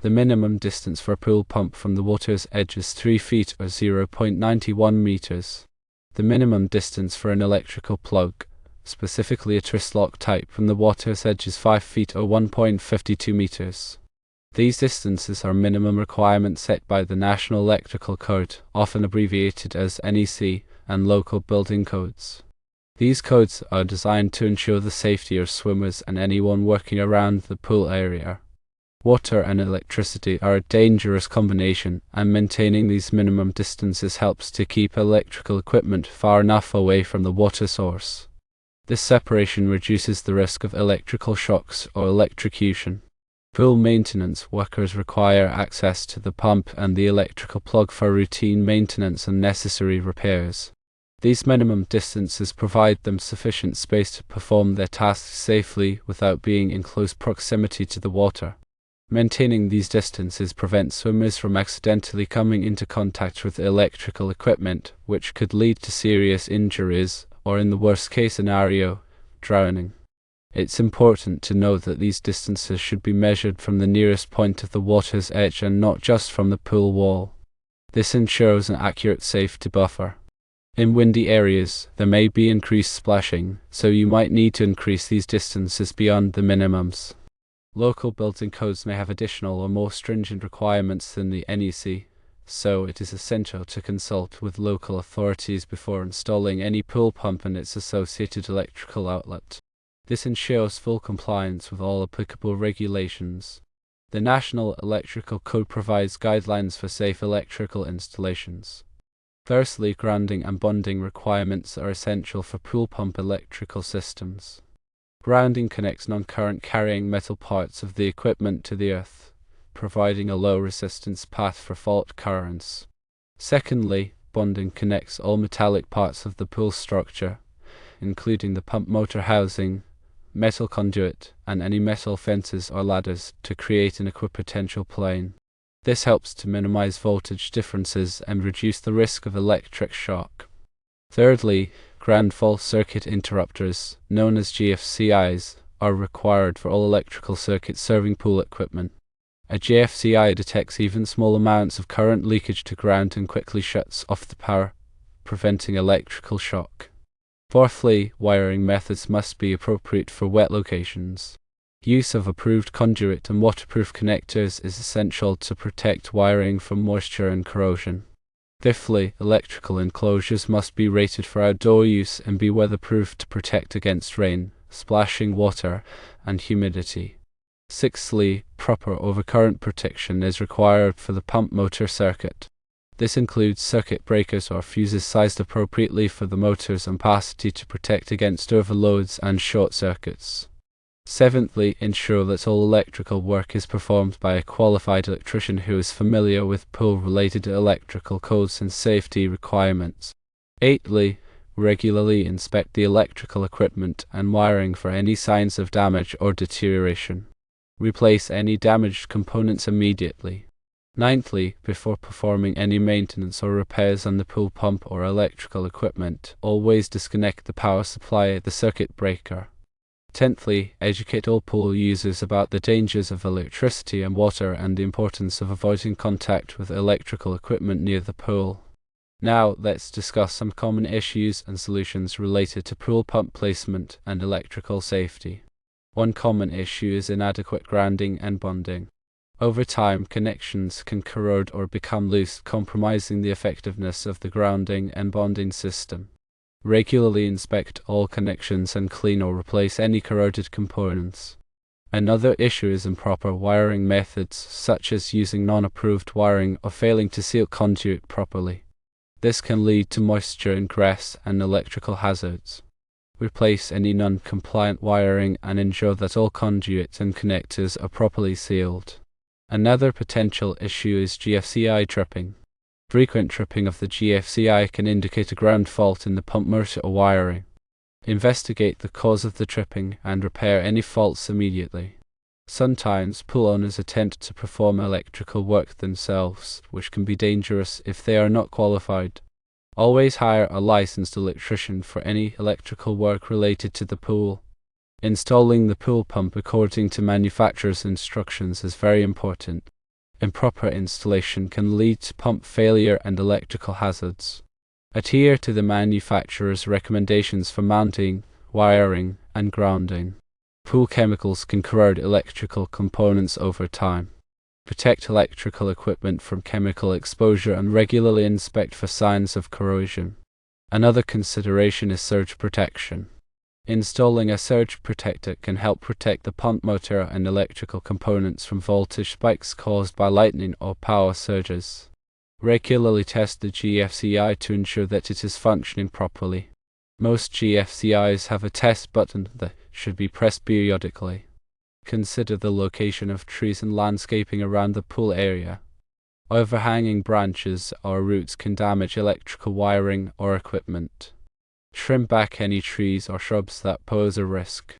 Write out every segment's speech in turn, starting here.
The minimum distance for a pool pump from the water's edge is 3 feet or 0.91 meters. The minimum distance for an electrical plug, specifically a twist-lock type, from the water's edge is 5 feet or 1.52 meters. These distances are minimum requirements set by the National Electrical Code, often abbreviated as NEC, and local building codes. These codes are designed to ensure the safety of swimmers and anyone working around the pool area. Water and electricity are a dangerous combination, and maintaining these minimum distances helps to keep electrical equipment far enough away from the water source. This separation reduces the risk of electrical shocks or electrocution. Pool maintenance workers require access to the pump and the electrical plug for routine maintenance and necessary repairs. These minimum distances provide them sufficient space to perform their tasks safely without being in close proximity to the water. Maintaining these distances prevents swimmers from accidentally coming into contact with electrical equipment, which could lead to serious injuries, or in the worst-case scenario, drowning. It's important to note that these distances should be measured from the nearest point of the water's edge and not just from the pool wall. This ensures an accurate safety buffer. In windy areas, there may be increased splashing, so you might need to increase these distances beyond the minimums. Local building codes may have additional or more stringent requirements than the NEC, so it is essential to consult with local authorities before installing any pool pump and its associated electrical outlet. This ensures full compliance with all applicable regulations. The National Electrical Code provides guidelines for safe electrical installations. Firstly, grounding and bonding requirements are essential for pool pump electrical systems. Grounding connects non-current carrying metal parts of the equipment to the earth, providing a low-resistance path for fault currents. Secondly, bonding connects all metallic parts of the pool structure, including the pump motor housing, metal conduit, and any metal fences or ladders, to create an equipotential plane. This helps to minimize voltage differences and reduce the risk of electric shock. Thirdly, ground fault circuit interrupters, known as GFCIs, are required for all electrical circuits serving pool equipment. A GFCI detects even small amounts of current leakage to ground and quickly shuts off the power, preventing electrical shock. Fourthly, wiring methods must be appropriate for wet locations. Use of approved conduit and waterproof connectors is essential to protect wiring from moisture and corrosion. Fifthly, electrical enclosures must be rated for outdoor use and be weatherproof to protect against rain, splashing water, and humidity. Sixthly, proper overcurrent protection is required for the pump motor circuit. This includes circuit breakers or fuses sized appropriately for the motor's ampacity to protect against overloads and short circuits. Seventhly, ensure that all electrical work is performed by a qualified electrician who is familiar with pool-related electrical codes and safety requirements. Eighthly, regularly inspect the electrical equipment and wiring for any signs of damage or deterioration. Replace any damaged components immediately. Ninthly, before performing any maintenance or repairs on the pool pump or electrical equipment, always disconnect the power supply at the circuit breaker. Tenthly, educate all pool users about the dangers of electricity and water and the importance of avoiding contact with electrical equipment near the pool. Now, let's discuss some common issues and solutions related to pool pump placement and electrical safety. One common issue is inadequate grounding and bonding. Over time, connections can corrode or become loose, compromising the effectiveness of the grounding and bonding system. Regularly inspect all connections and clean or replace any corroded components. Another issue is improper wiring methods, such as using non-approved wiring or failing to seal conduit properly. This can lead to moisture ingress and electrical hazards. Replace any non-compliant wiring and ensure that all conduits and connectors are properly sealed. Another potential issue is GFCI tripping. Frequent tripping of the GFCI can indicate a ground fault in the pump motor wiring. Investigate the cause of the tripping and repair any faults immediately. Sometimes pool owners attempt to perform electrical work themselves, which can be dangerous if they are not qualified. Always hire a licensed electrician for any electrical work related to the pool. Installing the pool pump according to manufacturer's instructions is very important. Improper installation can lead to pump failure and electrical hazards. Adhere to the manufacturer's recommendations for mounting, wiring, and grounding. Pool chemicals can corrode electrical components over time. Protect electrical equipment from chemical exposure and regularly inspect for signs of corrosion. Another consideration is surge protection. Installing a surge protector can help protect the pump motor and electrical components from voltage spikes caused by lightning or power surges. Regularly test the GFCI to ensure that it is functioning properly. Most GFCIs have a test button that should be pressed periodically. Consider the location of trees and landscaping around the pool area. Overhanging branches or roots can damage electrical wiring or equipment. Trim back any trees or shrubs that pose a risk.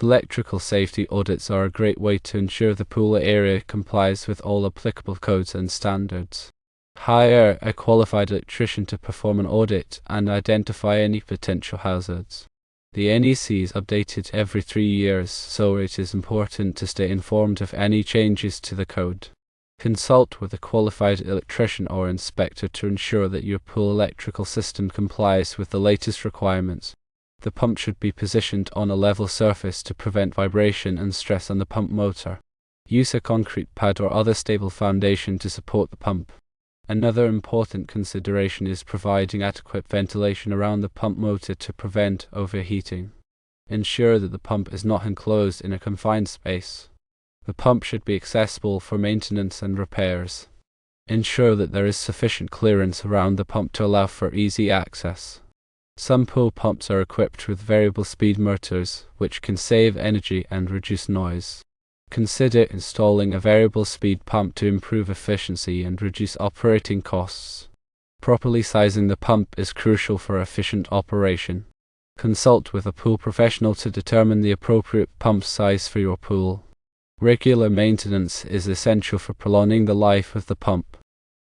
Electrical safety audits are a great way to ensure the pool area complies with all applicable codes and standards. Hire a qualified electrician to perform an audit and identify any potential hazards. The NEC is updated every 3 years, so it is important to stay informed of any changes to the code. Consult with a qualified electrician or inspector to ensure that your pool electrical system complies with the latest requirements. The pump should be positioned on a level surface to prevent vibration and stress on the pump motor. Use a concrete pad or other stable foundation to support the pump. Another important consideration is providing adequate ventilation around the pump motor to prevent overheating. Ensure that the pump is not enclosed in a confined space. The pump should be accessible for maintenance and repairs. Ensure that there is sufficient clearance around the pump to allow for easy access. Some pool pumps are equipped with variable speed motors, which can save energy and reduce noise. Consider installing a variable speed pump to improve efficiency and reduce operating costs. Properly sizing the pump is crucial for efficient operation. Consult with a pool professional to determine the appropriate pump size for your pool. Regular maintenance is essential for prolonging the life of the pump.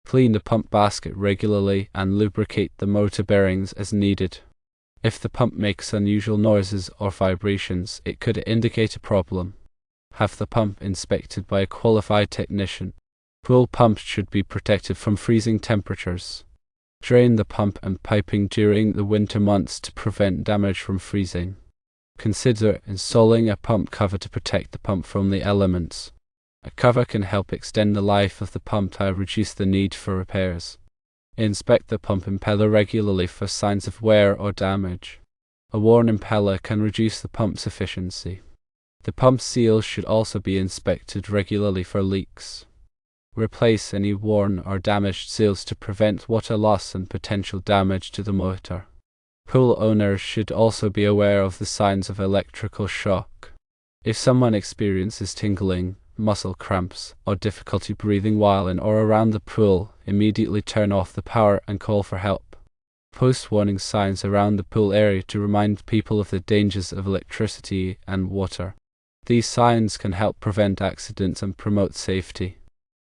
Clean the pump basket regularly and lubricate the motor bearings as needed. If the pump makes unusual noises or vibrations, it could indicate a problem. Have the pump inspected by a qualified technician. Pool pumps should be protected from freezing temperatures. Drain the pump and piping during the winter months to prevent damage from freezing. Consider installing a pump cover to protect the pump from the elements. A cover can help extend the life of the pump and reduce the need for repairs. Inspect the pump impeller regularly for signs of wear or damage. A worn impeller can reduce the pump's efficiency. The pump seals should also be inspected regularly for leaks. Replace any worn or damaged seals to prevent water loss and potential damage to the motor. Pool owners should also be aware of the signs of electrical shock. If someone experiences tingling, muscle cramps, or difficulty breathing while in or around the pool, immediately turn off the power and call for help. Post warning signs around the pool area to remind people of the dangers of electricity and water. These signs can help prevent accidents and promote safety.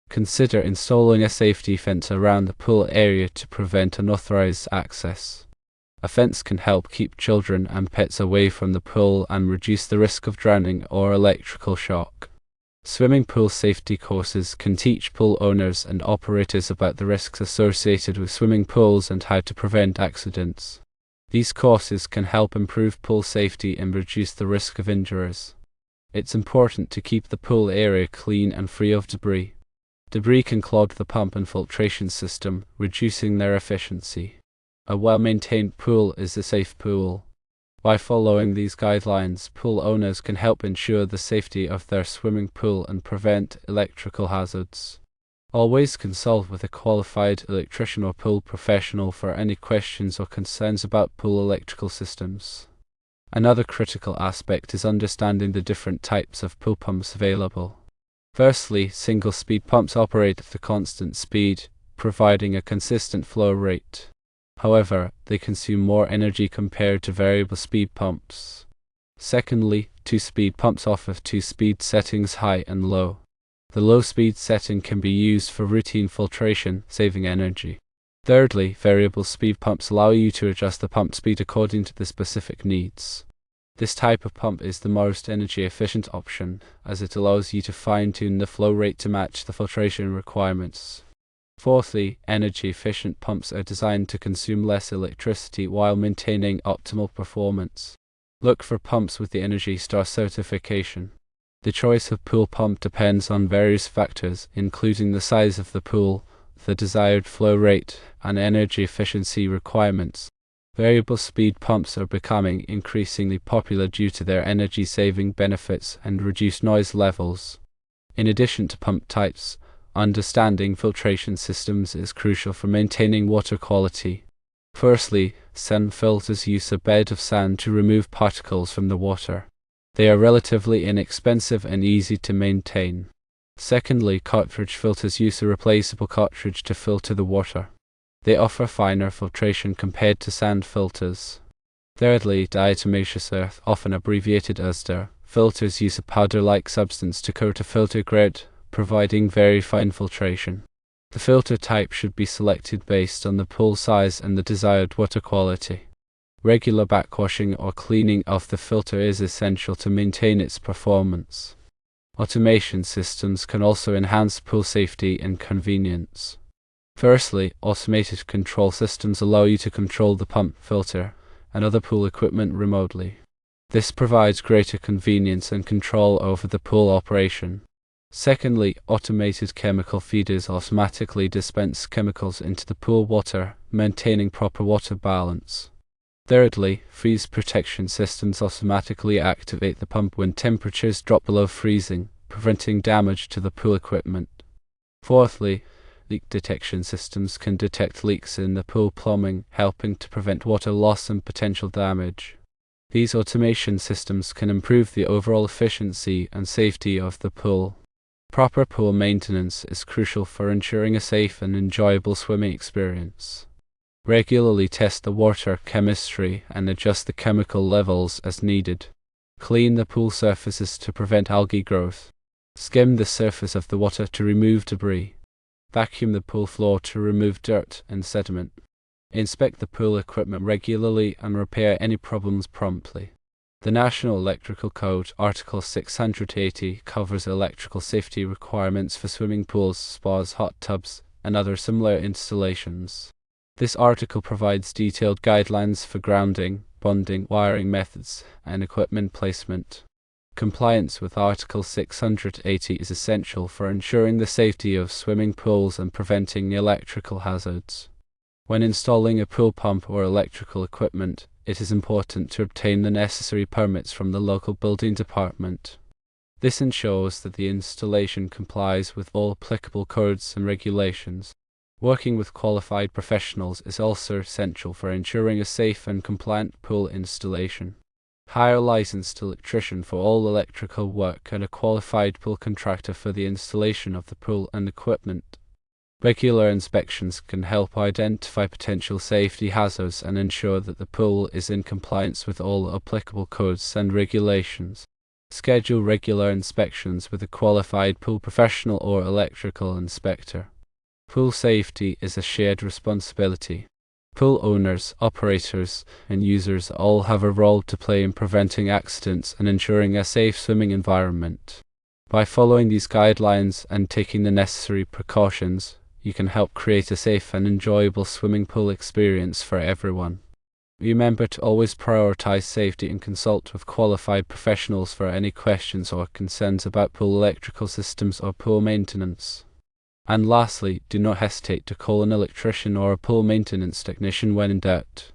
Consider installing a safety fence around the pool area to prevent unauthorized access. A fence can help keep children and pets away from the pool and reduce the risk of drowning or electrical shock. Swimming pool safety courses can teach pool owners and operators about the risks associated with swimming pools and how to prevent accidents. These courses can help improve pool safety and reduce the risk of injuries. It's important to keep the pool area clean and free of debris. Debris can clog the pump and filtration system, reducing their efficiency. A well-maintained pool is a safe pool. By following these guidelines, pool owners can help ensure the safety of their swimming pool and prevent electrical hazards. Always consult with a qualified electrician or pool professional for any questions or concerns about pool electrical systems. Another critical aspect is understanding the different types of pool pumps available. Firstly, single-speed pumps operate at a constant speed, providing a consistent flow rate. However, they consume more energy compared to variable speed pumps. Secondly, two-speed pumps offer two speed settings, high and low. The low-speed setting can be used for routine filtration, saving energy. Thirdly, variable speed pumps allow you to adjust the pump speed according to the specific needs. This type of pump is the most energy efficient option, as it allows you to fine-tune the flow rate to match the filtration requirements. Fourthly, energy efficient pumps are designed to consume less electricity while maintaining optimal performance. Look for pumps with the Energy Star certification. The choice of pool pump depends on various factors, including the size of the pool, the desired flow rate, and energy efficiency requirements. Variable speed pumps are becoming increasingly popular due to their energy-saving benefits and reduced noise levels. In addition to pump types, understanding filtration systems is crucial for maintaining water quality. Firstly, sand filters use a bed of sand to remove particles from the water. They are relatively inexpensive and easy to maintain. Secondly, cartridge filters use a replaceable cartridge to filter the water. They offer finer filtration compared to sand filters. Thirdly, diatomaceous earth, often abbreviated as DER, filters use a powder-like substance to coat a filter grid, providing very fine filtration. The filter type should be selected based on the pool size and the desired water quality. Regular backwashing or cleaning of the filter is essential to maintain its performance. Automation systems can also enhance pool safety and convenience. Firstly, automated control systems allow you to control the pump, filter, and other pool equipment remotely. This provides greater convenience and control over the pool operation. Secondly, automated chemical feeders automatically dispense chemicals into the pool water, maintaining proper water balance. Thirdly, freeze protection systems automatically activate the pump when temperatures drop below freezing, preventing damage to the pool equipment. Fourthly, leak detection systems can detect leaks in the pool plumbing, helping to prevent water loss and potential damage. These automation systems can improve the overall efficiency and safety of the pool. Proper pool maintenance is crucial for ensuring a safe and enjoyable swimming experience. Regularly test the water chemistry and adjust the chemical levels as needed. Clean the pool surfaces to prevent algae growth. Skim the surface of the water to remove debris. Vacuum the pool floor to remove dirt and sediment. Inspect the pool equipment regularly and repair any problems promptly. The National Electrical Code, Article 680, covers electrical safety requirements for swimming pools, spas, hot tubs, and other similar installations. This article provides detailed guidelines for grounding, bonding, wiring methods, and equipment placement. Compliance with Article 680 is essential for ensuring the safety of swimming pools and preventing electrical hazards. When installing a pool pump or electrical equipment, it is important to obtain the necessary permits from the local building department. This ensures that the installation complies with all applicable codes and regulations. Working with qualified professionals is also essential for ensuring a safe and compliant pool installation. Hire a licensed electrician for all electrical work and a qualified pool contractor for the installation of the pool and equipment. Regular inspections can help identify potential safety hazards and ensure that the pool is in compliance with all applicable codes and regulations. Schedule regular inspections with a qualified pool professional or electrical inspector. Pool safety is a shared responsibility. Pool owners, operators, and users all have a role to play in preventing accidents and ensuring a safe swimming environment. By following these guidelines and taking the necessary precautions, you can help create a safe and enjoyable swimming pool experience for everyone. Remember to always prioritize safety and consult with qualified professionals for any questions or concerns about pool electrical systems or pool maintenance. And lastly, do not hesitate to call an electrician or a pool maintenance technician when in doubt.